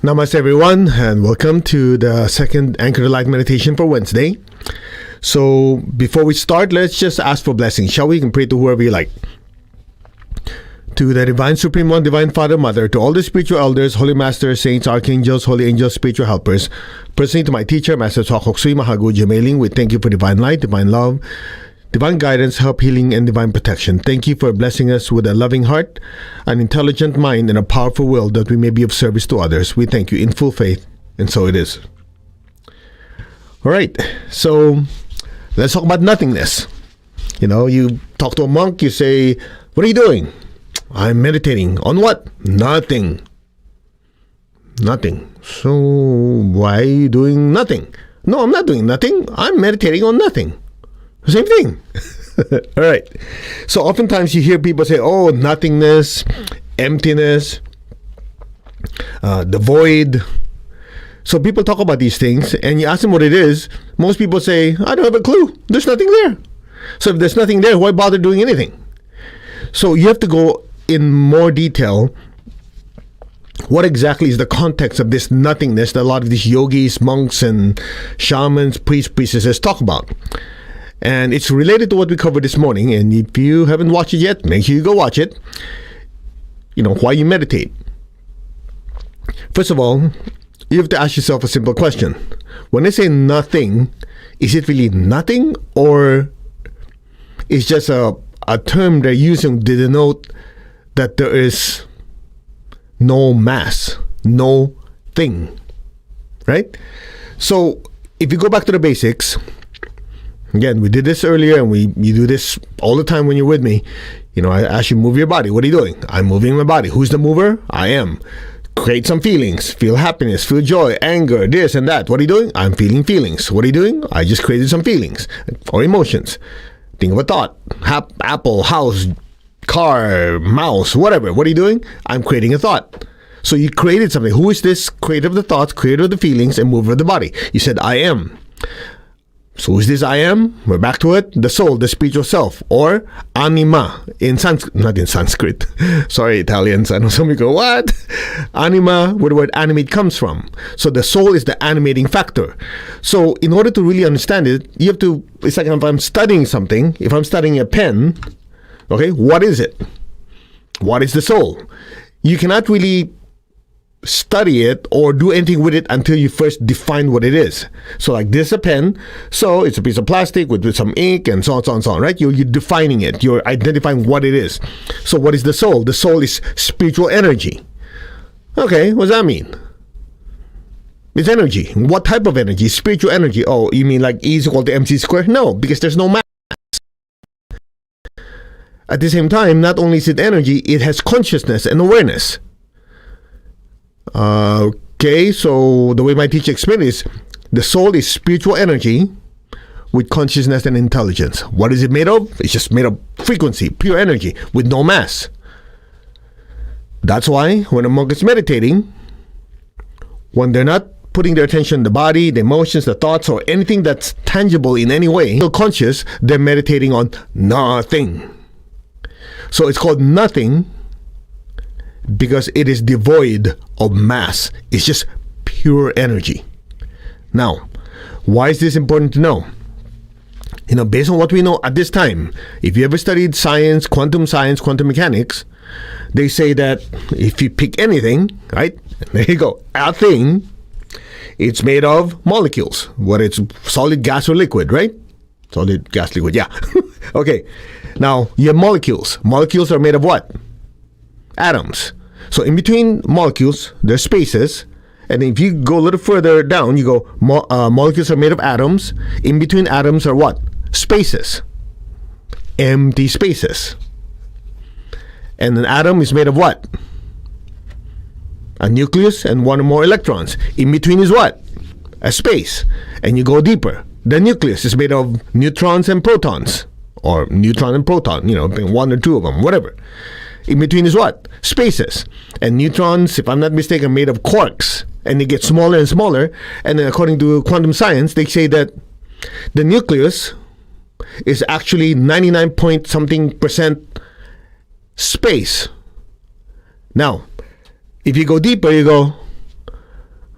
Namaste, everyone, and welcome to the second Anchor to Light meditation for Wednesday. So, before we start, let's just ask for blessings, shall we? You can pray to whoever you like. To the Divine Supreme One, Divine Father, Mother, to all the spiritual elders, holy masters, saints, archangels, holy angels, spiritual helpers, personally to my teacher, Master Chok Sui Mahagu Jumailing, we thank you for divine light, divine love, divine guidance, help, healing, and divine protection. Thank you for blessing us with a loving heart, an intelligent mind, and a powerful will that we may be of service to others. We thank you in full faith, and so it is. All right, so let's talk about nothingness. You know, you talk to a monk, you say, what are you doing? I'm meditating. On what? Nothing. Nothing. So why are you doing nothing? No, I'm not doing nothing. I'm meditating on nothing. Same thing. All right. So oftentimes you hear people say, oh, nothingness, emptiness, the void. So people talk about these things and you ask them what it is. Most people say, I don't have a clue. There's nothing there. So if there's nothing there, why bother doing anything? So you have to go in more detail. What exactly is the context of this nothingness that a lot of these yogis, monks, and shamans, priests, priestesses talk about? And it's related to what we covered this morning. And if you haven't watched it yet, make sure you go watch it. You know, why you meditate. First of all, you have to ask yourself a simple question. When I say nothing, is it really nothing? Or is just a term they're using to denote that there is no mass, no thing, right? So if you go back to the basics, again, we did this earlier and you do this all the time when you're with me. You know, I ask you, move your body. What are you doing? I'm moving my body. Who's the mover? I am. Create some feelings. Feel happiness, feel joy, anger, this and that. What are you doing? I'm feeling feelings. What are you doing? I just created some feelings or emotions. Think of a thought. Apple, house, car, mouse, whatever. What are you doing? I'm creating a thought. So you created something. Who is this creator of the thoughts, creator of the feelings, and mover of the body? You said, I am. So who's this I am? We're back to it. The soul, the spiritual self, or anima in Sanskrit. Not in Sanskrit. Sorry, Italians. I know some people go, what? Anima, where the word animate comes from. So the soul is the animating factor. So in order to really understand it, you have to, it's like if I'm studying something, if I'm studying a pen, okay, what is it? What is the soul? You cannot really study it or do anything with it until you first define what it is. So like this is a pen, so it's a piece of plastic with some ink and so on, so on, so on, right? You're defining it. You're identifying what it is. So what is the soul? The soul is spiritual energy. Okay, what does that mean? It's energy. What type of energy? Spiritual energy. Oh, you mean like E is equal to MC squared? No, because there's no mass. At the same time, not only is it energy, it has consciousness and awareness. Okay, so the way my teacher explained it is, the soul is spiritual energy with consciousness and intelligence. What is it made of? It's just made of frequency, pure energy, with no mass. That's why when a monk is meditating, when they're not putting their attention on the body, the emotions, the thoughts, or anything that's tangible in any way, still conscious, they're meditating on nothing. So it's called nothing because it is devoid of mass. It's just pure energy. Now, why is this important to know? You know, based on what we know at this time, if you ever studied science, quantum mechanics, they say that if you pick anything, right, there you go, a thing, it's made of molecules, whether it's solid, gas, or liquid, right? Solid, gas, liquid, yeah. Okay, now you have molecules. Molecules are made of what? Atoms. So in between molecules, there's spaces. And if you go a little further down, you go, molecules are made of atoms. In between atoms are what? Spaces. Empty spaces. And an atom is made of what? A nucleus and one or more electrons. In between is what? A space. And you go deeper. The nucleus is made of neutrons and protons. Or neutron and proton, you know, one or two of them, whatever. In between is what? Spaces. And neutrons, if I'm not mistaken, are made of quarks. And they get smaller and smaller. And then according to quantum science, they say that the nucleus is actually 99 point something percent space. Now, if you go deeper, you go,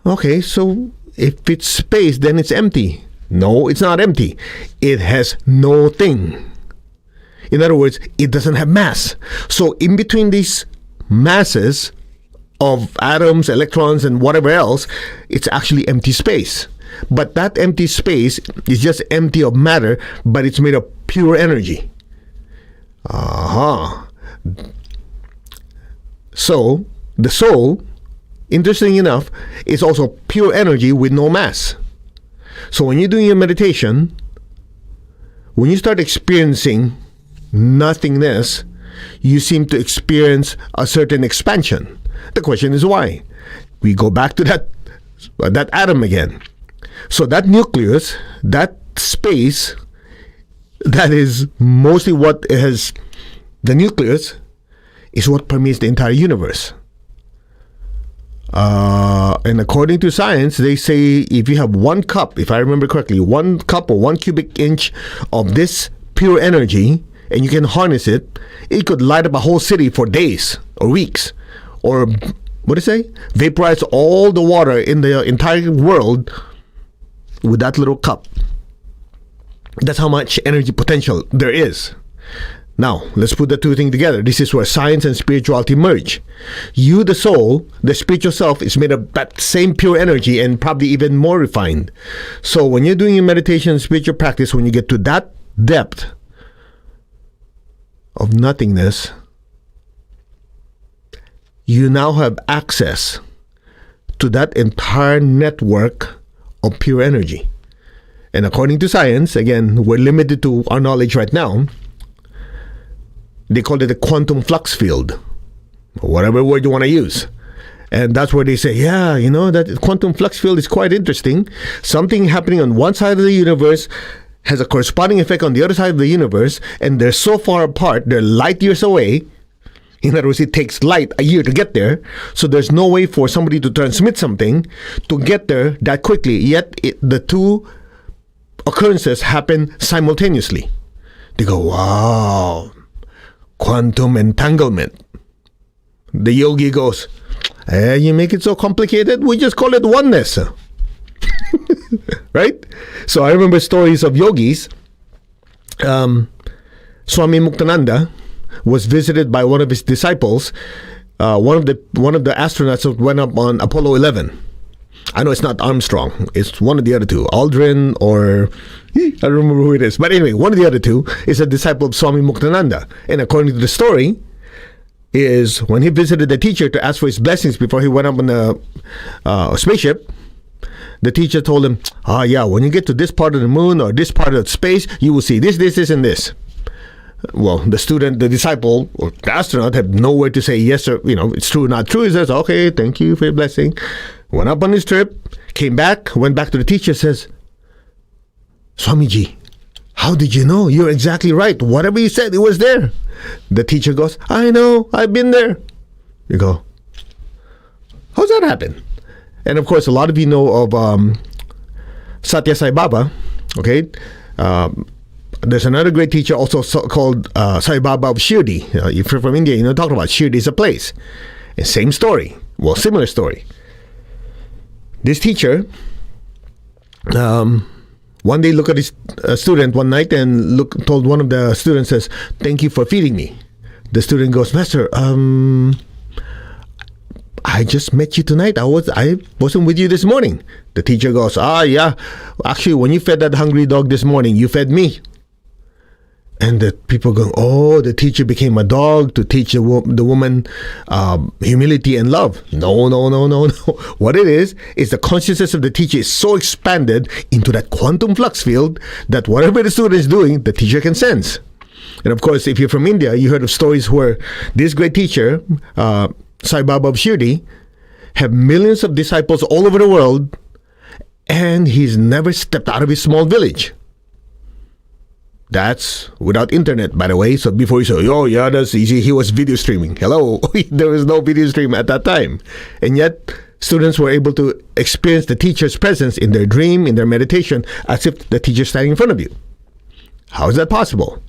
Okay, so if it's space, then it's empty. No, it's not empty. It has no thing. In other words, it doesn't have mass. So in between these masses of atoms, electrons, and whatever else, it's actually empty space. But that empty space is just empty of matter, but it's made of pure energy. So the soul, interesting enough, is also pure energy with no mass. So when you're doing your meditation, when you start experiencing nothingness, you seem to experience a certain expansion. The question is why? We go back to that atom again. So that nucleus, that space, that is mostly what has the nucleus, is what permeates the entire universe. And according to science, they say if you have 1 cup, if I remember correctly, 1 cup or 1 cubic inch of this pure energy, and you can harness it, it could light up a whole city for days or weeks, or what do you say? Vaporize all the water in the entire world with that little cup. That's how much energy potential there is. Now, let's put the two things together. This is where science and spirituality merge. You, the soul, the spiritual self, is made of that same pure energy and probably even more refined. So when you're doing your meditation and spiritual practice, when you get to that depth of nothingness, you now have access to that entire network of pure energy. And according to science, again, we're limited to our knowledge right now, they call it the quantum flux field, or whatever word you want to use. And that's where they say, yeah, you know, that quantum flux field is quite interesting. Something happening on one side of the universe has a corresponding effect on the other side of the universe, and they're so far apart, they're light years away. In other words, it takes light a year to get there. So there's no way for somebody to transmit something to get there that quickly. Yet the two occurrences happen simultaneously. They go, wow, quantum entanglement. The yogi goes, you make it so complicated, we just call it oneness. Right? So I remember stories of yogis. Swami Muktananda was visited by one of his disciples, one of the astronauts that went up on Apollo 11. I know it's not Armstrong, it's one of the other two, Aldrin, or I don't remember who it is, but anyway, one of the other two is a disciple of Swami Muktananda. And according to the story, is when he visited the teacher to ask for his blessings before he went up on a spaceship, the teacher told him, when you get to this part of the moon or this part of space, you will see this, and this. Well, the student, the disciple, or the astronaut had nowhere to say yes or, it's true or not true. He says, okay, thank you for your blessing. Went up on his trip, came back, went back to the teacher, says, Swamiji, how did you know? You're exactly right. Whatever you said, it was there. The teacher goes, I know, I've been there. You go, how's that happen? And of course, a lot of you know of Satya Sai Baba, okay? There's another great teacher also called Sai Baba of Shirdi. If you're from India, talk about Shirdi is a place. And same story. Well, similar story. This teacher, one day looked at his student one night and told one of the students, says, thank you for feeding me. The student goes, Master, I just met you tonight. I wasn't with you this morning. The teacher goes, yeah. Actually, when you fed that hungry dog this morning, you fed me. And the people go, the teacher became a dog to teach the woman humility and love. No. What it is the consciousness of the teacher is so expanded into that quantum flux field that whatever the student is doing, the teacher can sense. And of course, if you're from India, you heard of stories where this great teacher, Sai Baba of Shirdi, have millions of disciples all over the world, and he's never stepped out of his small village. That's without internet, by the way. So before you say, that's easy, he was video streaming. Hello, there was no video stream at that time. And yet, students were able to experience the teacher's presence in their dream, in their meditation, as if the teacher's standing in front of you. How is that possible?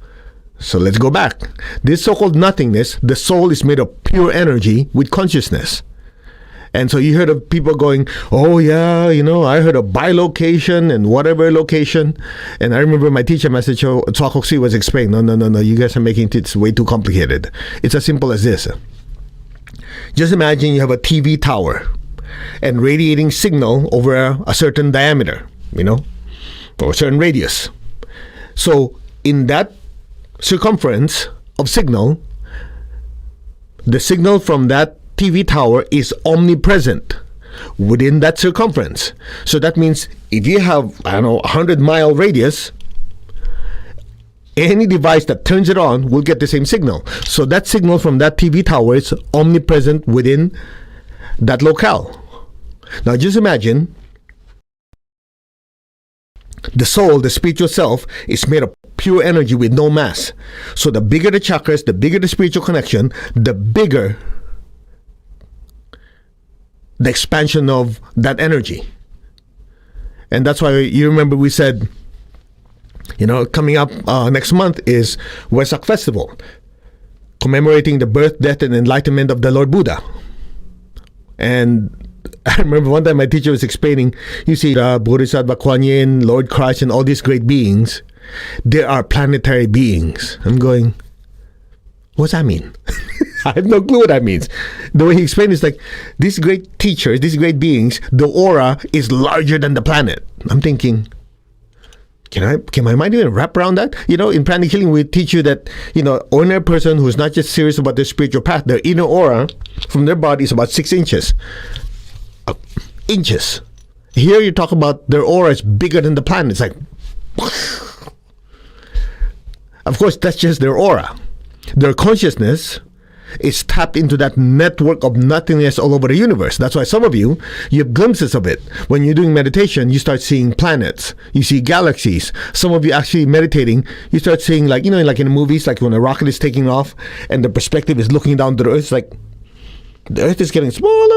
So let's go back. This so-called nothingness, the soul is made of pure energy with consciousness. And so you heard of people going, oh yeah, I heard of bilocation and whatever location. And I remember my teacher, Master Chokoksi, was explaining, no, you guys are making it way too complicated. It's as simple as this. Just imagine you have a TV tower and radiating signal over a certain diameter, or a certain radius. So in that circumference of signal, the signal from that TV tower is omnipresent within that circumference. So that means if you have, 100-mile radius, any device that turns it on will get the same signal. So that signal from that TV tower is omnipresent within that locale. Now just imagine the soul, the spiritual self, is made of pure energy with no mass. So the bigger the chakras, the bigger the spiritual connection, the bigger the expansion of that energy. And that's why you remember we said, coming up next month is Wesak Festival, commemorating the birth, death, and enlightenment of the Lord Buddha. And I remember one time my teacher was explaining, you see, Bodhisattva Kuan Yin, Lord Christ, and all these great beings, they are planetary beings. I'm going, what's that mean? I have no clue what that means. The way he explained it is like, these great teachers, these great beings, the aura is larger than the planet. I'm thinking, can my mind even wrap around that? In pranic healing, we teach you that, ordinary person who's not just serious about their spiritual path, their inner aura from their body is about 6 inches. Inches. Here you talk about their aura is bigger than the planet. It's like, of course, that's just their aura. Their consciousness is tapped into that network of nothingness all over the universe. That's why some of you have glimpses of it. When you're doing meditation, you start seeing planets. You see galaxies. Some of you actually meditating, you start seeing like in the movies, like when a rocket is taking off and the perspective is looking down to the earth, it's like the earth is getting smaller.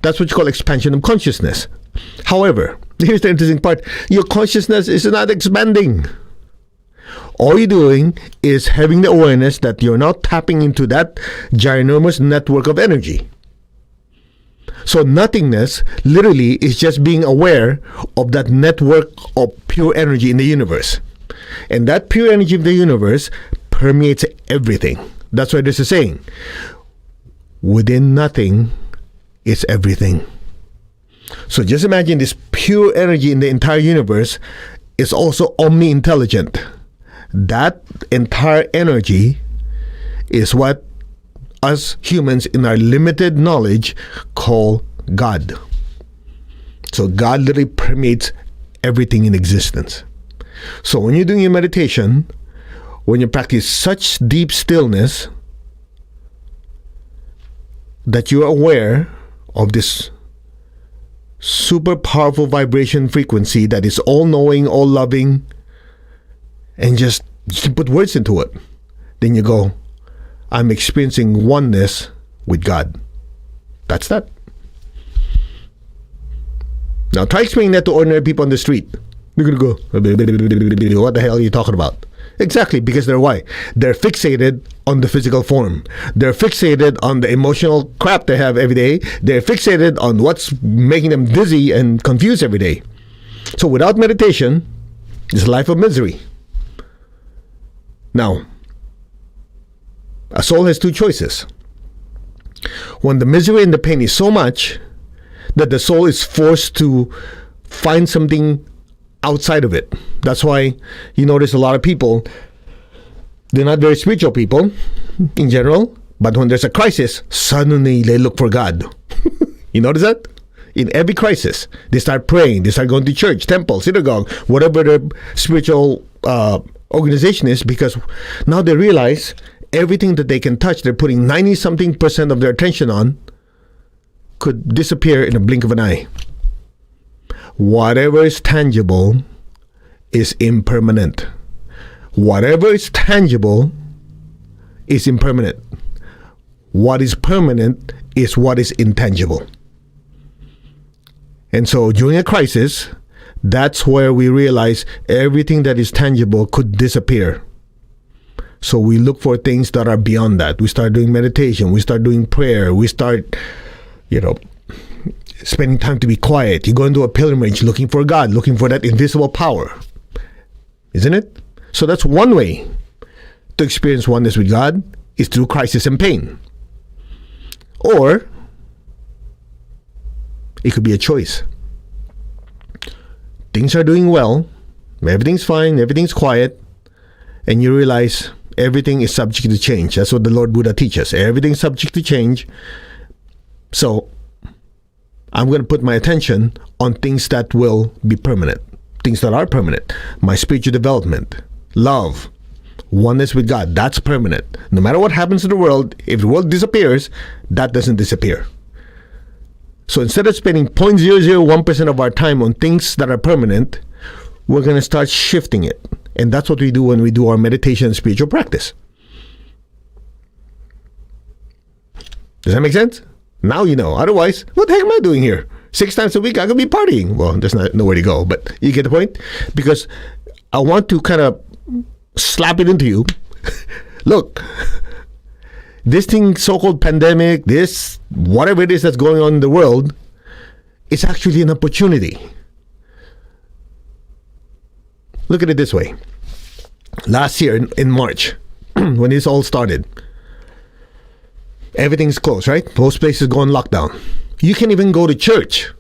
That's what you call expansion of consciousness. However, here's the interesting part. Your consciousness is not expanding. All you're doing is having the awareness that you're now tapping into that ginormous network of energy. So nothingness literally is just being aware of that network of pure energy in the universe. And that pure energy of the universe permeates everything. That's why there's a saying, within nothing is everything. So just imagine this pure energy in the entire universe is also omni-intelligent. That entire energy is what us humans in our limited knowledge call God. So God literally permeates everything in existence. So when you're doing your meditation, when you practice such deep stillness that you're aware of this super powerful vibration frequency that is all-knowing, all-loving, and just you can put words into it. Then you go, I'm experiencing oneness with God. That's that. Now try explaining that to ordinary people on the street. They're going to go, what the hell are you talking about? Exactly, because they're why? They're fixated on the physical form. They're fixated on the emotional crap they have every day. They're fixated on what's making them dizzy and confused every day. So without meditation, it's a life of misery. Now, a soul has two choices. When the misery and the pain is so much that the soul is forced to find something outside of it. That's why you notice a lot of people, they're not very spiritual people in general, but when there's a crisis, suddenly they look for God. You notice that? In every crisis, they start praying, they start going to church, temple, synagogue, whatever their spiritual organization is, because now they realize everything that they can touch, they're putting 90-something% of their attention on, could disappear in a blink of an eye. Whatever is tangible is impermanent. Whatever is tangible is impermanent. What is permanent is what is intangible. And so during a crisis, that's where we realize everything that is tangible could disappear. So we look for things that are beyond that. We start doing meditation. We start doing prayer. We start, spending time to be quiet. You go into a pilgrimage looking for God, looking for that invisible power. Isn't it? So that's one way to experience oneness with God, is through crisis and pain. Or it could be a choice. Things are doing well, everything's fine, everything's quiet, and you realize everything is subject to change. That's what the Lord Buddha teaches. Everything's subject to change. So I'm going to put my attention on things that will be permanent, things that are permanent. My spiritual development, love, oneness with God, that's permanent. No matter what happens to the world, if the world disappears, that doesn't disappear. So instead of spending 0.001% of our time on things that are permanent, we're going to start shifting it. And that's what we do when we do our meditation and spiritual practice. Does that make sense? Now you know. Otherwise, what the heck am I doing here? 6 times a week, I could be partying. Well, there's nowhere to go, but you get the point? Because I want to kind of slap it into you. Look, this thing, so-called pandemic, this, whatever it is that's going on in the world, it's actually an opportunity. Look at it this way. Last year in March, when this all started, everything's closed, right? Most places go on lockdown. You can't even go to church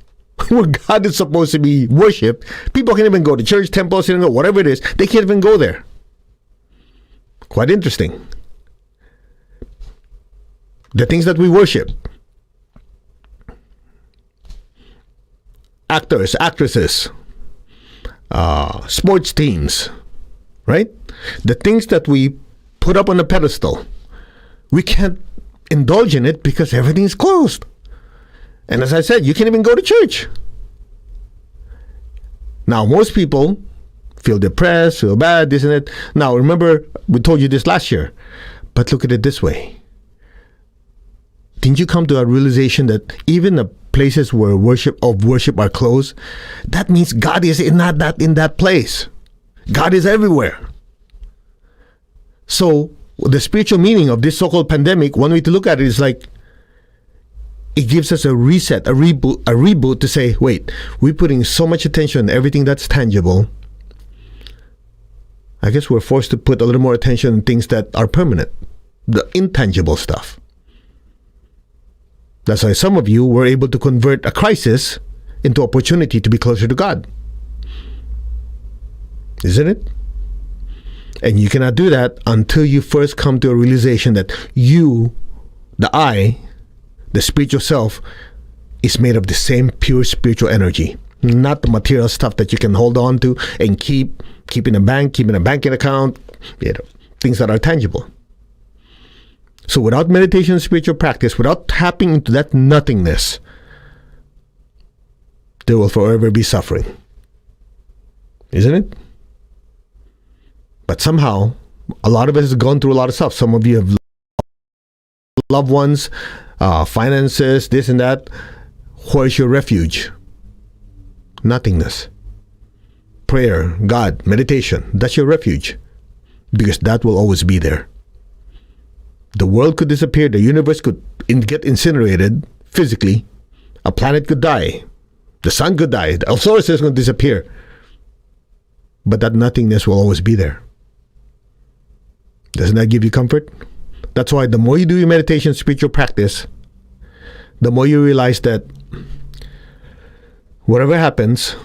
where God is supposed to be worshipped. People can't even go to church, temples, whatever it is. They can't even go there. Quite interesting. The things that we worship, actors, actresses, sports teams, right? The things that we put up on a pedestal, we can't indulge in it because everything's closed. And as I said, you can't even go to church. Now, most people feel depressed, feel bad, this and that. Now, remember, we told you this last year, but look at it this way. Didn't you come to a realization that even the places where worship are closed, that means God is in that place. God is everywhere. So the spiritual meaning of this so-called pandemic, one way to look at it is like, it gives us a reset, a reboot to say, wait, we're putting so much attention on everything that's tangible. I guess we're forced to put a little more attention on things that are permanent, the intangible stuff. That's why some of you were able to convert a crisis into opportunity to be closer to God. Isn't it? And you cannot do that until you first come to a realization that you, the I, the spiritual self, is made of the same pure spiritual energy, not the material stuff that you can hold on to and keep in a banking account, things that are tangible. So without meditation and spiritual practice, without tapping into that nothingness, there will forever be suffering. Isn't it? But somehow, a lot of us have gone through a lot of stuff. Some of you have loved ones, finances, this and that. Where's your refuge? Nothingness. Prayer, God, meditation. That's your refuge. Because that will always be there. The world could disappear. The universe could get incinerated physically. A planet could die. The sun could die. The solar system could disappear. But that nothingness will always be there. Doesn't that give you comfort? That's why the more you do your meditation, spiritual practice, the more you realize that whatever happens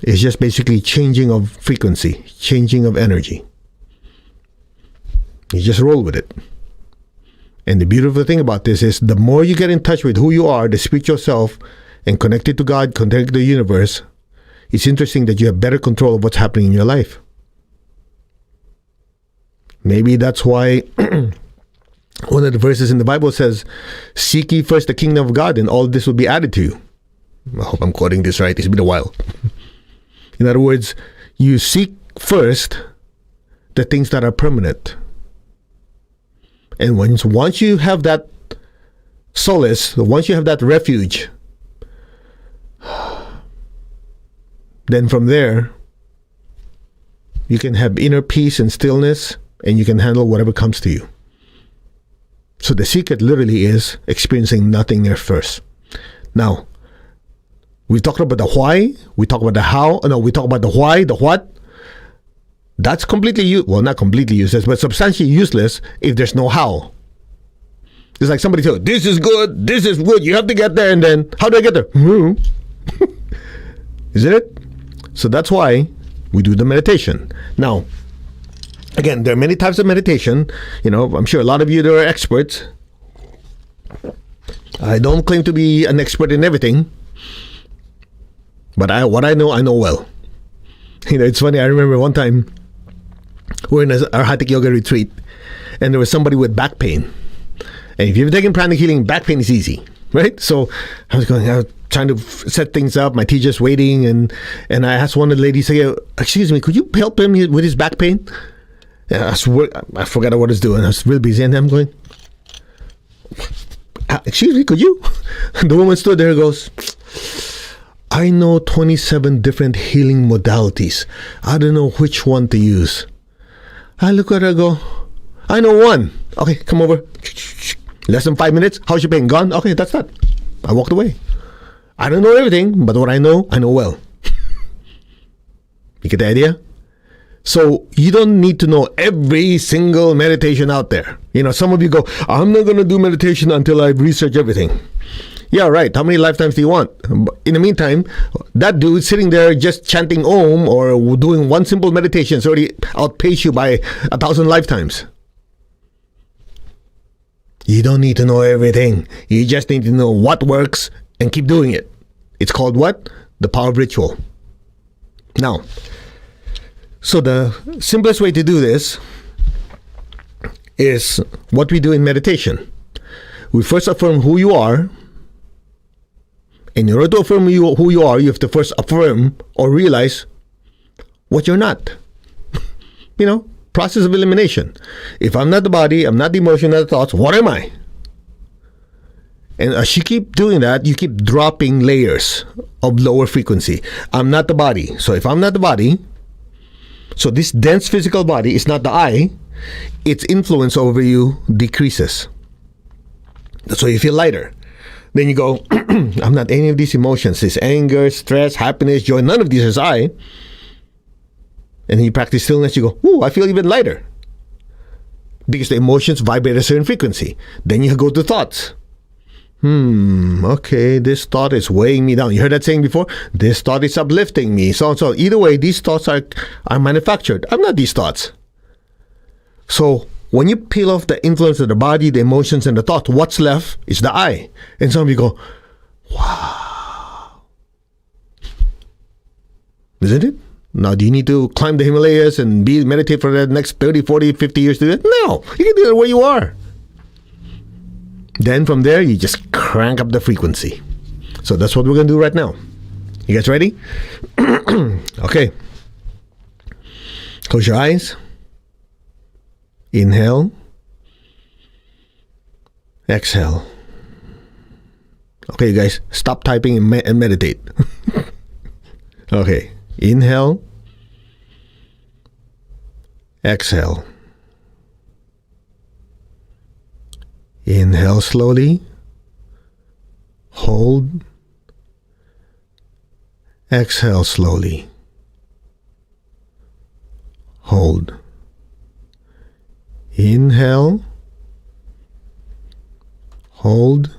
is just basically changing of frequency, changing of energy. You just roll with it. And the beautiful thing about this is the more you get in touch with who you are, the spiritual self, and connected to God, connected to the universe, it's interesting that you have better control of what's happening in your life. Maybe that's why one of the verses in the Bible says, seek ye first the kingdom of God and all this will be added to you. I hope I'm quoting this right. It's been a while. In other words, you seek first the things that are permanent. And once you have that solace, once you have that refuge, then from there, you can have inner peace and stillness, and you can handle whatever comes to you. So the secret literally is experiencing nothingness first. Now, we talked about the why, we talk about the how, we talk about the why, the what. That's completely, not completely useless, but substantially useless if there's no how. It's like somebody says, this is good, you have to get there, and then, how do I get there? Isn't it? So that's why we do the meditation. Now, again, there are many types of meditation. I'm sure a lot of you that are experts. I don't claim to be an expert in everything, but what I know well. It's funny, I remember one time, we're in our Hatha Yoga retreat, and there was somebody with back pain. And if you've taken pranic healing, back pain is easy, right? So I was trying to set things up. My teacher's waiting, and I asked one of the ladies, excuse me, could you help him with his back pain? And I forgot what I was doing. I was real busy, and I'm going, excuse me, could you? The woman stood there and goes, I know 27 different healing modalities. I don't know which one to use. I look at her and go, I know one. Okay, come over. Less than 5 minutes. How's your pain? Gone? Okay, that's that. I walked away. I don't know everything, but what I know well. You get the idea? So you don't need to know every single meditation out there. Some of you go, I'm not going to do meditation until I've researched everything. Yeah, right. How many lifetimes do you want? In the meantime, that dude sitting there just chanting Om or doing one simple meditation is already outpaced you by 1,000 lifetimes. You don't need to know everything. You just need to know what works and keep doing it. It's called what? The power of ritual. Now, so the simplest way to do this is what we do in meditation. We first affirm who you are. And in order to affirm who you are, you have to first affirm or realize what you're not. Process of elimination. If I'm not the body, I'm not the emotion, not the thoughts, what am I? And as you keep doing that, you keep dropping layers of lower frequency. I'm not the body. So if I'm not the body, so this dense physical body is not the I, its influence over you decreases. So you feel lighter. Then you go, I'm not any of these emotions. This anger, stress, happiness, joy, none of these is I. And then you practice stillness, you go, ooh, I feel even lighter. Because the emotions vibrate at a certain frequency. Then you go to thoughts. Okay, this thought is weighing me down. You heard that saying before? This thought is uplifting me, so and so. Either way, these thoughts are manufactured. I'm not these thoughts. So when you peel off the influence of the body, the emotions, and the thought, what's left is the I. And some of you go, wow. Isn't it? Now, do you need to climb the Himalayas and meditate for the next 30, 40, 50 years to do that? No, you can do it where you are. Then from there, you just crank up the frequency. So that's what we're going to do right now. You guys ready? Okay. Close your eyes. Inhale. Exhale. Okay, guys, stop typing and meditate. Okay. Inhale. Exhale. Inhale slowly. Hold. Exhale slowly. Hold. Inhale. Hold.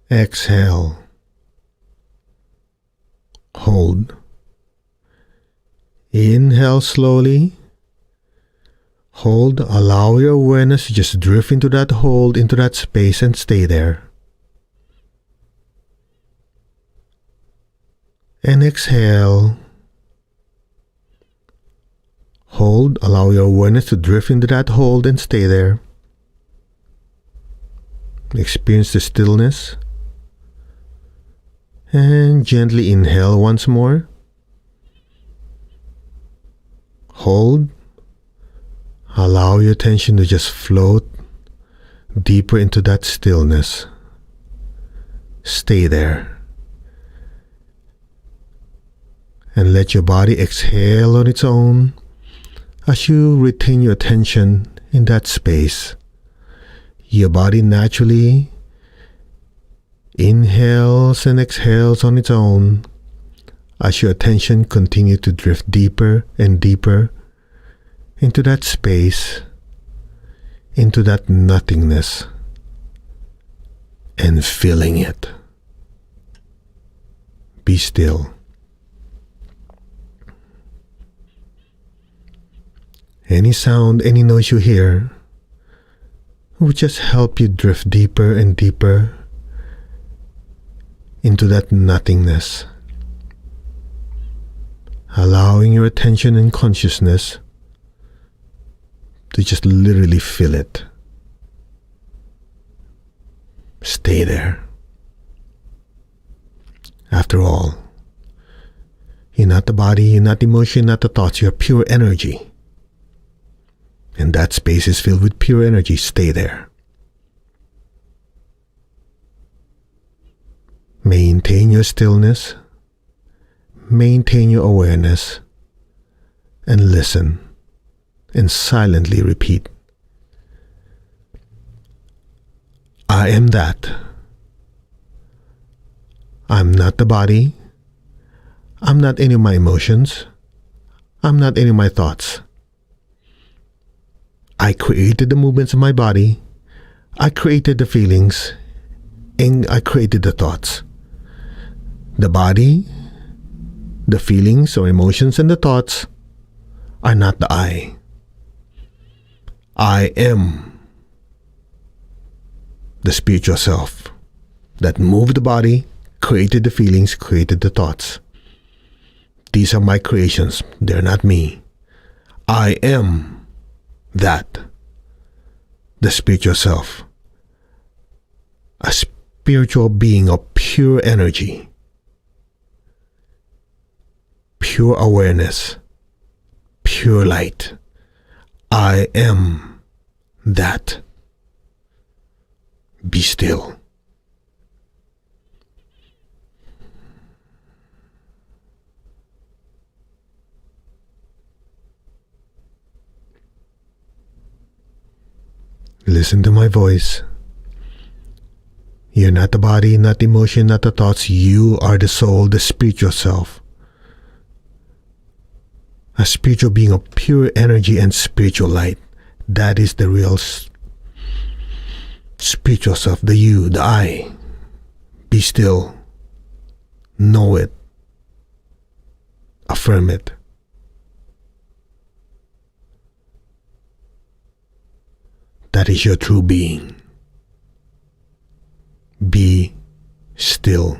Exhale. Hold. Inhale slowly. Hold. Allow your awareness to just drift into that hold, into that space, and stay there. And exhale. Hold. Allow your awareness to drift into that hold and stay there. Experience the stillness. And gently inhale once more. Hold. Allow your attention to just float deeper into that stillness. Stay there. And let your body exhale on its own as you retain your attention in that space. Your body naturally inhales and exhales on its own as your attention continues to drift deeper and deeper into that space, into that nothingness, and feeling it. Be still. Any sound, any noise you hear will just help you drift deeper and deeper into that nothingness, allowing your attention and consciousness to just literally feel it. Stay there. After all, you're not the body, you're not the emotion, not the thoughts, you're pure energy. And that space is filled with pure energy. Stay there. Maintain your stillness, maintain your awareness, and listen, and silently repeat, I am that. I'm not the body. I'm not any of my emotions. I'm not any of my thoughts. I created the movements of my body. I created the feelings, and I created the thoughts. The body, the feelings or emotions and the thoughts are not the I. I am the spiritual self that moved the body, created the feelings, created the thoughts. These are my creations. They're not me. I am that, the spiritual self, a spiritual being of pure energy, pure awareness, pure light. I am that. Be still. Listen to my voice. You're not the body, not the emotion, not the thoughts. You are the soul, the spiritual self. A spiritual being of pure energy and spiritual light. That is the real spiritual self, the you, the I. Be still. Know it. Affirm it. That is your true being. Be still.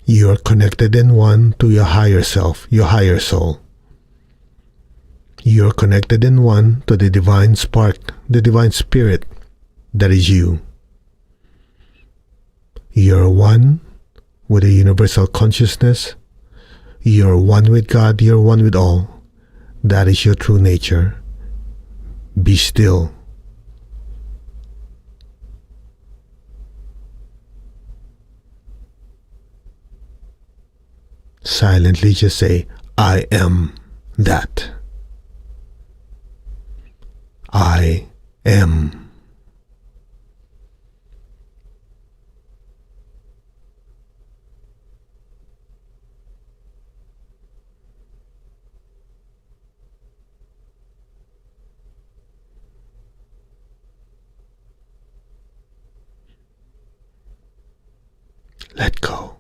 You are connected in one to your higher self, your higher soul. You are connected in one to the divine spark, the divine spirit that is you. You are one with a universal consciousness. You are one with God, you are one with all. That is your true nature. Be still. Silently just say, I am that. I am. Let go.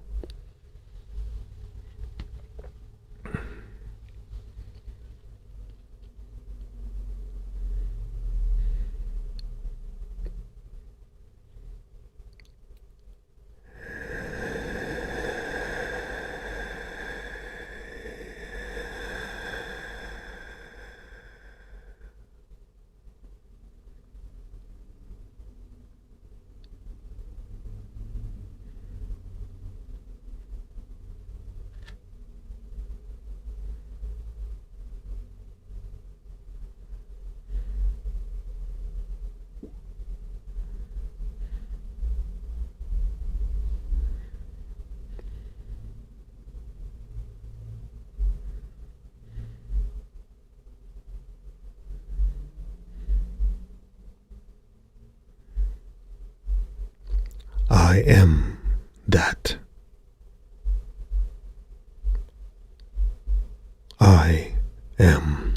I am that. I am.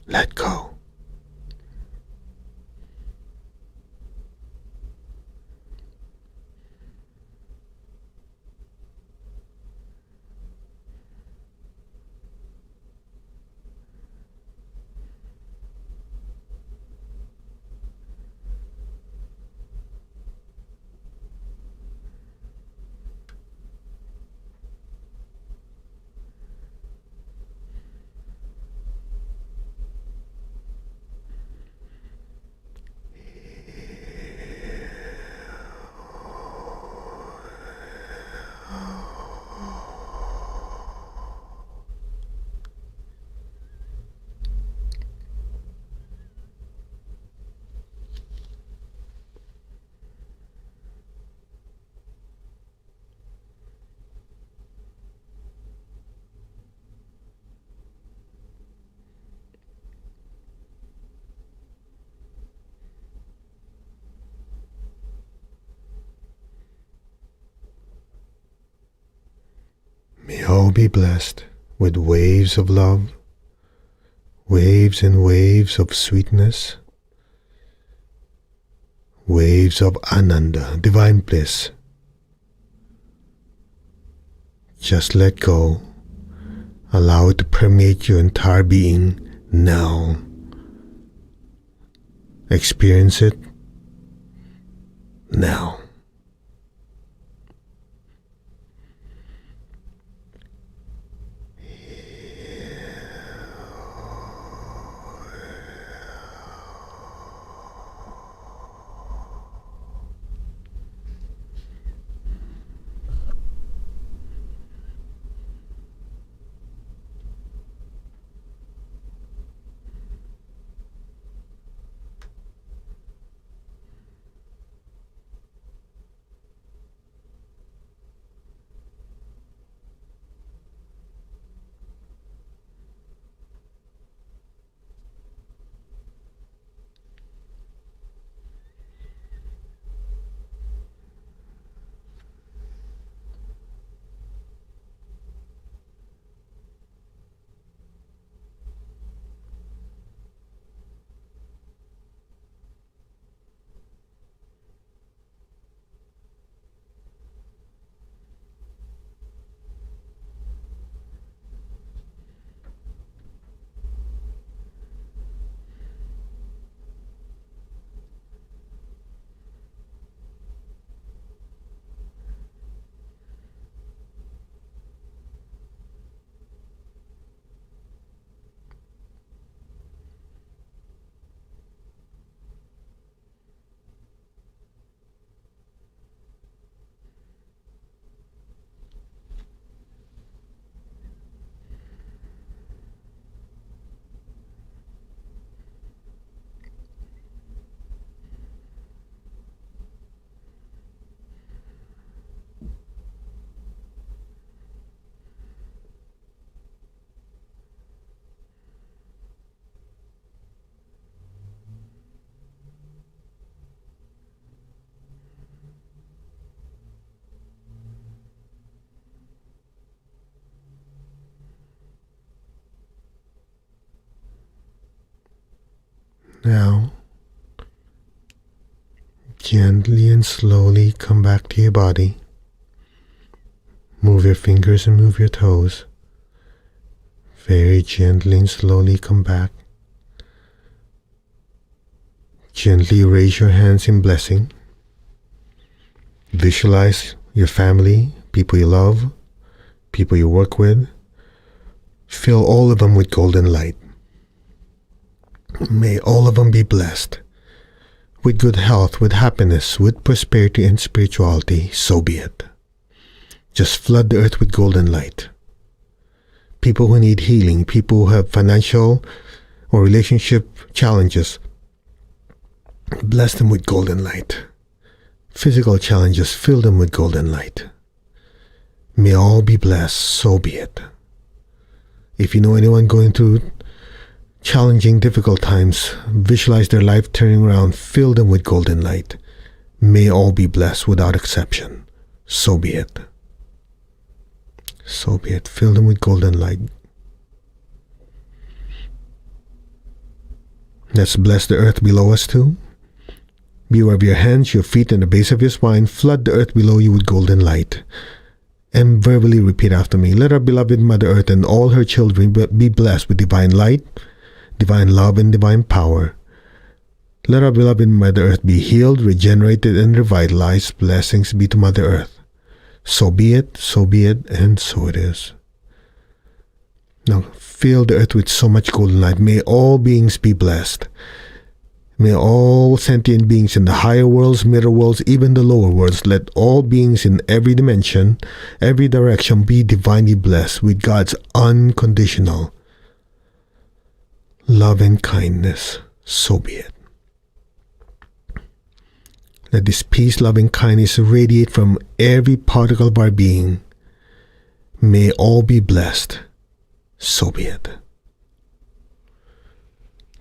Let go. May all be blessed with waves of love, waves and waves of sweetness, waves of Ananda, divine bliss. Just let go. Allow it to permeate your entire being now. Experience it now. Now, gently and slowly come back to your body. Move your fingers and move your toes. Very gently and slowly come back. Gently raise your hands in blessing. Visualize your family, people you love, people you work with. Fill all of them with golden light. May all of them be blessed with good health, with happiness, with prosperity and spirituality. So be it. Just flood the earth with golden light. People who need healing, people who have financial or relationship challenges, bless them with golden light. Physical challenges, fill them with golden light. May all be blessed, so be it. If you know anyone going through challenging, difficult times, visualize their life turning around, fill them with golden light. May all be blessed without exception. So be it. So be it. Fill them with golden light. Let's bless the earth below us too. Beware of your hands, your feet, and the base of your spine. Flood the earth below you with golden light. And verbally repeat after me. Let our beloved Mother Earth and all her children be blessed with divine light, divine love, and divine power. Let our beloved Mother Earth be healed, regenerated, and revitalized. Blessings be to Mother Earth. So be it, and so it is. Now, fill the earth with so much golden light. May all beings be blessed. May all sentient beings in the higher worlds, middle worlds, even the lower worlds, let all beings in every dimension, every direction be divinely blessed with God's unconditional love and kindness. So be it. Let this peace, love, and kindness radiate from every particle of our being. May all be blessed. So be it.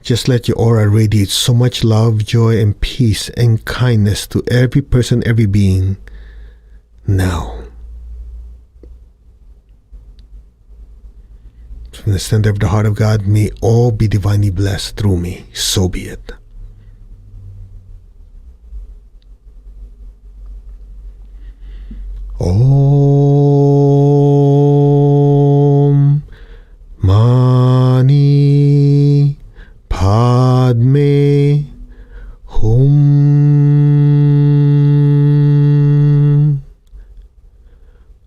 Just let your aura radiate so much love, joy, and peace and kindness to every person, every being. Now. From the center of the heart of God, may all be divinely blessed through me. So be it. Om Mani Padme Hum.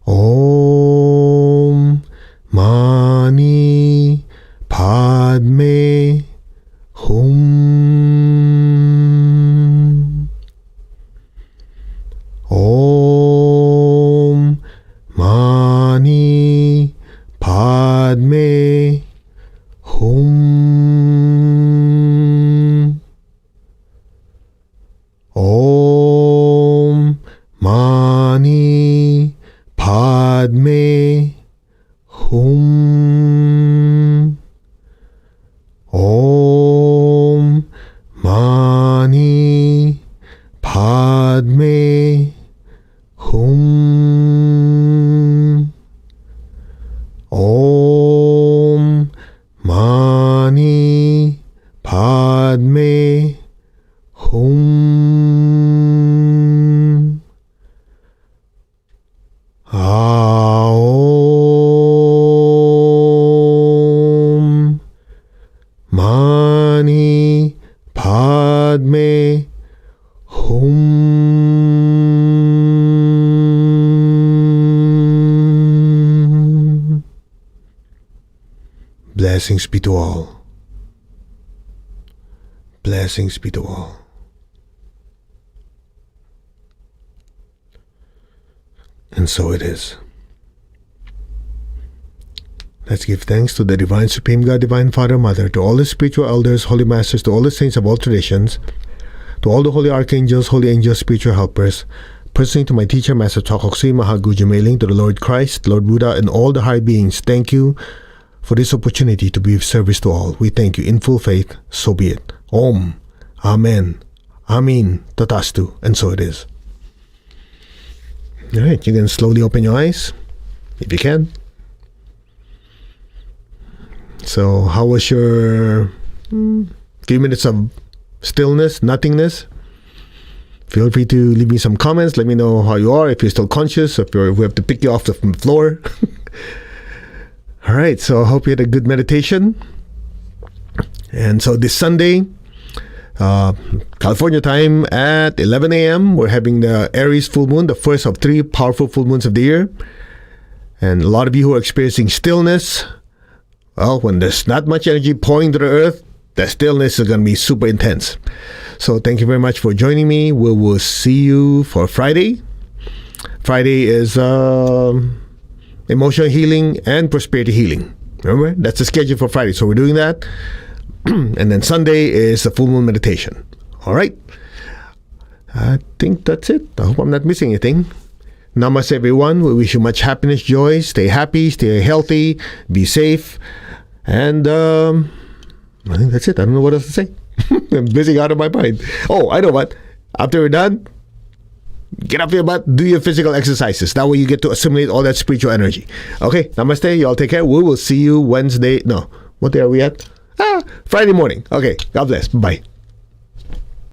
Om Mani Padme Hum. Om Mani Padme Hum. Om Mani Padme Hum. Om Mani Padme Hum. Om Mani Padme Hum. Aum Mani Padme Hum. Blessings be to all. Blessings be to all. And so it is. Let's give thanks to the Divine Supreme God, Divine Father, Mother, to all the spiritual elders, holy masters, to all the saints of all traditions, to all the holy archangels, holy angels, spiritual helpers, personally to my teacher, Master Chokoksui Mahaguju Mailing, to the Lord Christ, Lord Buddha, and all the high beings. Thank you for this opportunity to be of service to all. We thank you in full faith. So be it. Om. Amen. Amin. Tatastu. And so it is. All right, you can slowly open your eyes, if you can. So, how was your few minutes of stillness, nothingness? Feel free to leave me some comments. Let me know how you are, if you're still conscious, if we have to pick you off the floor. All right, so I hope you had a good meditation. And so this Sunday, California time at 11 a.m. we're having the Aries full moon, the first of 3 powerful full moons of the year. And a lot of you who are experiencing stillness, well, when there's not much energy pouring to the earth, the stillness is going to be super intense. So thank you very much for joining me. We will see you for Friday. Friday is emotional healing and prosperity healing. Remember, that's the schedule for Friday. So we're doing that. And then Sunday is the full moon meditation. All right. I think that's it. I hope I'm not missing anything. Namaste, everyone. We wish you much happiness, joy. Stay happy, stay healthy, be safe. And I think that's it. I don't know what else to say. I'm busy out of my mind. Oh, I know what. After we're done, get off your butt, do your physical exercises. That way you get to assimilate all that spiritual energy. Okay, namaste. You all take care. We will see you Wednesday. No, what day are we at? Friday morning. Okay, God bless. Bye.